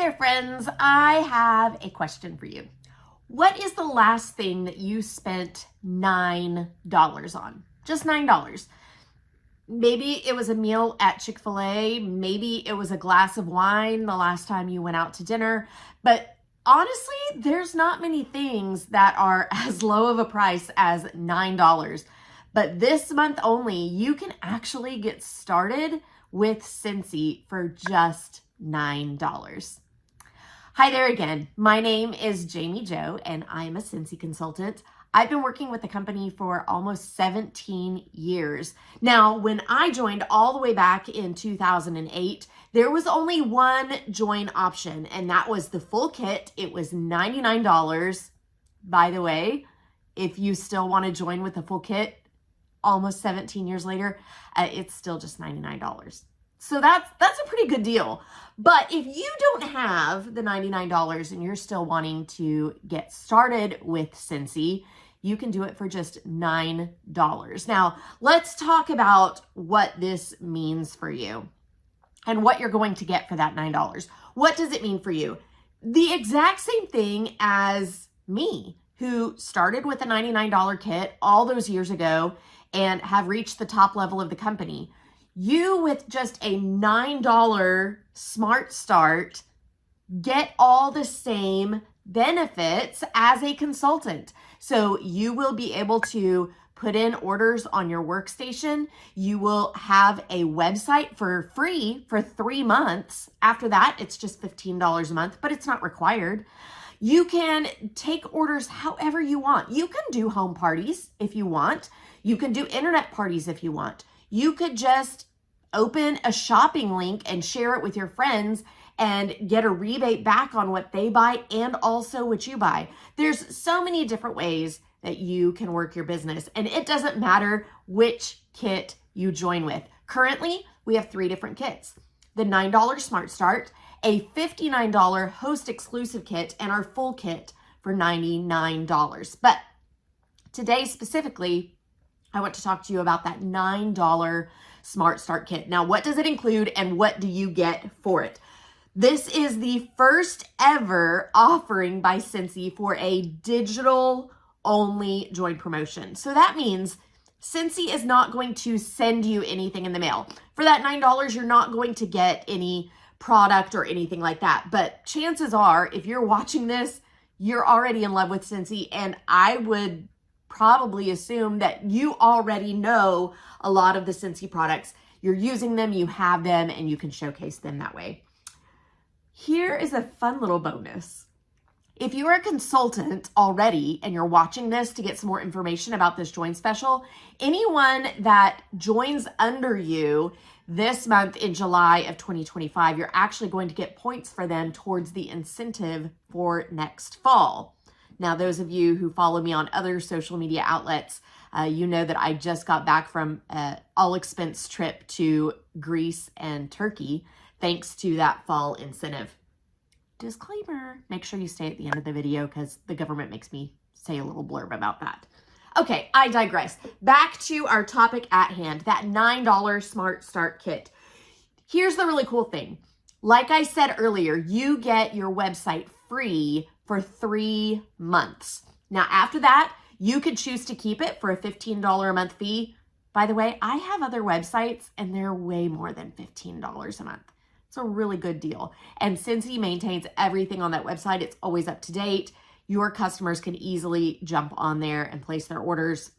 there, friends. I have a question for you. What is the last thing that you spent $9 on? Just $9. Maybe it was a meal at Chick-fil-A. Maybe it was a glass of wine the last time you went out to dinner. But honestly, there's not many things that are as low of a price as $9. But this month only, you can actually get started with Scentsy for just $9. Hi there again. My name is Jami Jo, and I'm a Scentsy consultant. I've been working with the company for almost 17 years. Now, when I joined all the way back in 2008, there was only one join option, and that was the full kit. It was $99. By the way, if you still want to join with the full kit, almost 17 years later, it's still just $99. So that's a pretty good deal. But if you don't have the $99 and you're still wanting to get started with Scentsy, you can do it for just $9. Now, let's talk about what this means for you and what you're going to get for that $9. What does it mean for you? The exact same thing as me, who started with a $99 kit all those years ago and have reached the top level of the company. You, with just a $9 Smart Start, get all the same benefits as a consultant. So you will be able to put in orders on your workstation. You will have a website for free for 3 months. After that, it's just $15 a month, but it's not required. You can take orders however you want. You can do home parties if you want. You can do internet parties if you want. You could just open a shopping link and share it with your friends and get a rebate back on what they buy and also what you buy. There's so many different ways that you can work your business, and it doesn't matter which kit you join with. Currently, we have 3 different kits: the $9 Smart Start, a $59 host exclusive kit, and our full kit for $99. But today specifically, I want to talk to you about that $9 Smart Start kit. Now, what does it include and what do you get for it? This is the first ever offering by Scentsy for a digital only join promotion. So that means Scentsy is not going to send you anything in the mail. For that $9, you're not going to get any product or anything like that. But chances are, if you're watching this, you're already in love with Scentsy, and I would probably assume that you already know a lot of the Scentsy products. You're using them, you have them, and you can showcase them that way. Here is a fun little bonus. If you're a consultant already and you're watching this to get some more information about this join special, anyone that joins under you this month in July of 2025, you're actually going to get points for them towards the incentive for next fall. Now, those of you who follow me on other social media outlets, you know that I just got back from an all-expense trip to Greece and Turkey, thanks to that fall incentive. Disclaimer, make sure you stay at the end of the video because the government makes me say a little blurb about that. Okay, I digress. Back to our topic at hand, that $9 Smart Start Kit. Here's the really cool thing. Like I said earlier, you get your website free for 3 months. Now, after that, you could choose to keep it for a $15 a month fee. By the way, I have other websites and they're way more than $15 a month. It's a really good deal. And Scentsy maintains everything on that website. It's always up to date. Your customers can easily jump on there and place their orders,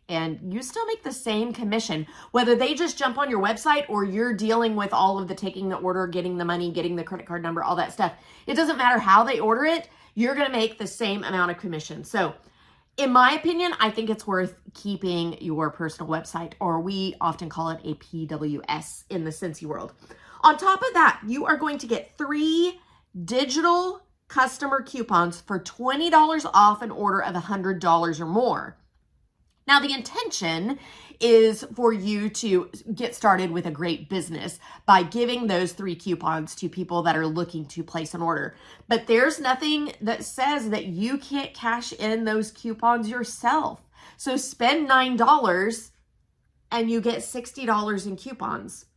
and you still make the same commission, whether they just jump on your website or you're dealing with all of the taking the order, getting the money, getting the credit card number, all that stuff. It doesn't matter how they order it. You're going to make the same amount of commission. So in my opinion, I think it's worth keeping your personal website, or we often call it a PWS in the Scentsy world. On top of that, you are going to get 3 digital customer coupons for $20 off an order of $100 or more. Now, the intention is for you to get started with a great business by giving those 3 coupons to people that are looking to place an order. But there's nothing that says that you can't cash in those coupons yourself. So spend $9 and you get $60 in coupons.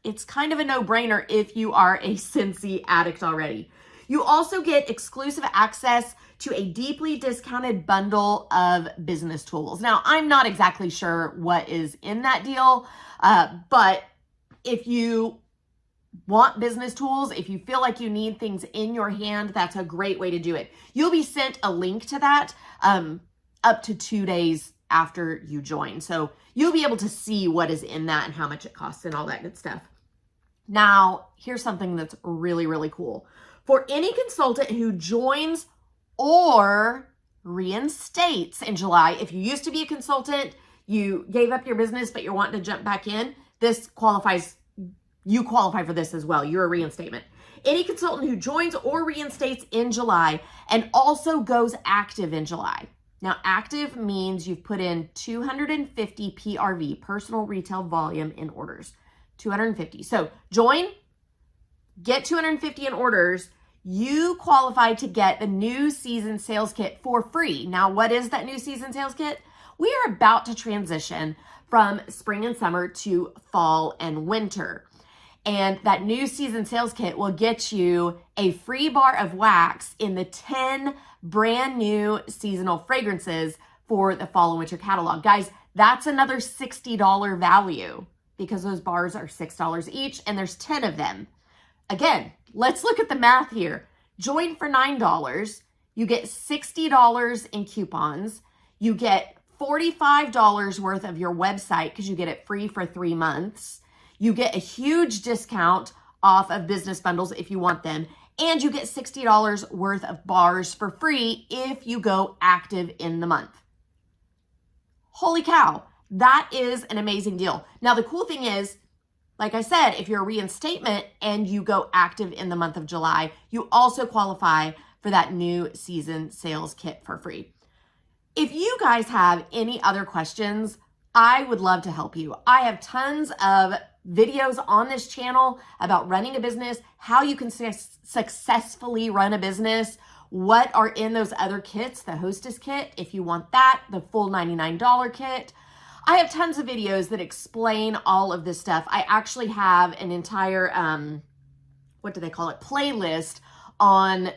It's kind of a no-brainer if you are a Scentsy addict already. You also get exclusive access to a deeply discounted bundle of business tools. Now, I'm not exactly sure what is in that deal, but if you want business tools, if you feel like you need things in your hand, that's a great way to do it. You'll be sent a link to that up to 2 days after you join. So you'll be able to see what is in that and how much it costs and all that good stuff. Now, here's something that's really, really cool. For any consultant who joins or reinstates in July, if you used to be a consultant, you gave up your business, but you're wanting to jump back in, this qualifies. You qualify for this as well. You're a reinstatement. Any consultant who joins or reinstates in July and also goes active in July. Now, active means you've put in 250 PRV, personal retail volume in orders. 250. So join, get 250 in orders. You qualify to get the new season sales kit for free. Now, what is that new season sales kit? We are about to transition from spring and summer to fall and winter. And that new season sales kit will get you a free bar of wax in the 10 brand new seasonal fragrances for the fall and winter catalog. Guys, that's another $60 value because those bars are $6 each and there's 10 of them. Again, let's look at the math here. Join for $9. You get $60 in coupons. You get $45 worth of your website because you get it free for 3 months. You get a huge discount off of business bundles if you want them. And you get $60 worth of bars for free if you go active in the month. Holy cow, that is an amazing deal. Now, the cool thing is, like I said, if you're a reinstatement and you go active in the month of July, you also qualify for that new season sales kit for free. If you guys have any other questions, I would love to help you. I have tons of videos on this channel about running a business, how you can successfully run a business, what are in those other kits, the hostess kit, if you want that, the full $99 kit. I have tons of videos that explain all of this stuff. I actually have an entire, what do they call it, playlist on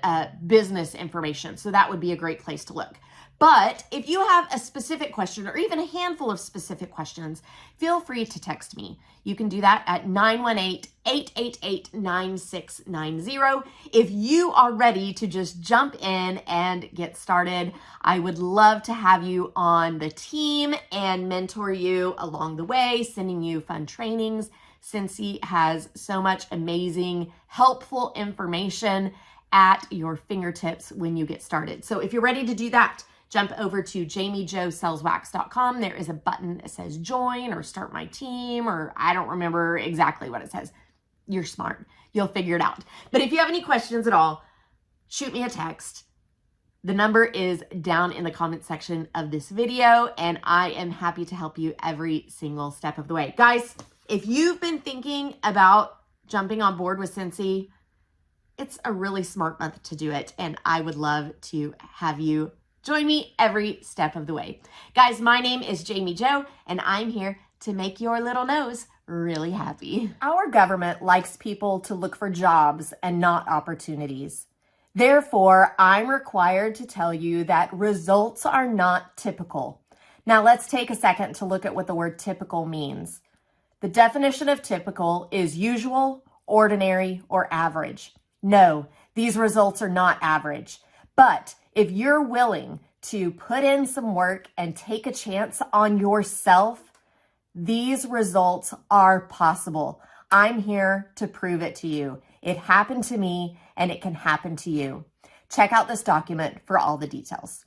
business information. So that would be a great place to look. But if you have a specific question or even a handful of specific questions, feel free to text me. You can do that at 918-888-9690. If you are ready to just jump in and get started, I would love to have you on the team and mentor you along the way, sending you fun trainings. Scentsy has so much amazing, helpful information at your fingertips when you get started. So if you're ready to do that, jump over to JamiJoSellsWax.com. There is a button that says join or start my team, or I don't remember exactly what it says. You're smart. You'll figure it out. But if you have any questions at all, shoot me a text. The number is down in the comment section of this video, and I am happy to help you every single step of the way. Guys, if you've been thinking about jumping on board with Scentsy, it's a really smart month to do it, and I would love to have you join me every step of the way. Guys, my name is Jami Jo, and I'm here to make your little nose really happy. Our government likes people to look for jobs and not opportunities. Therefore, I'm required to tell you that results are not typical. Now, let's take a second to look at what the word typical means. The definition of typical is usual, ordinary, or average. No, these results are not average. But if you're willing to put in some work and take a chance on yourself, these results are possible. I'm here to prove it to you. It happened to me and it can happen to you. Check out this document for all the details.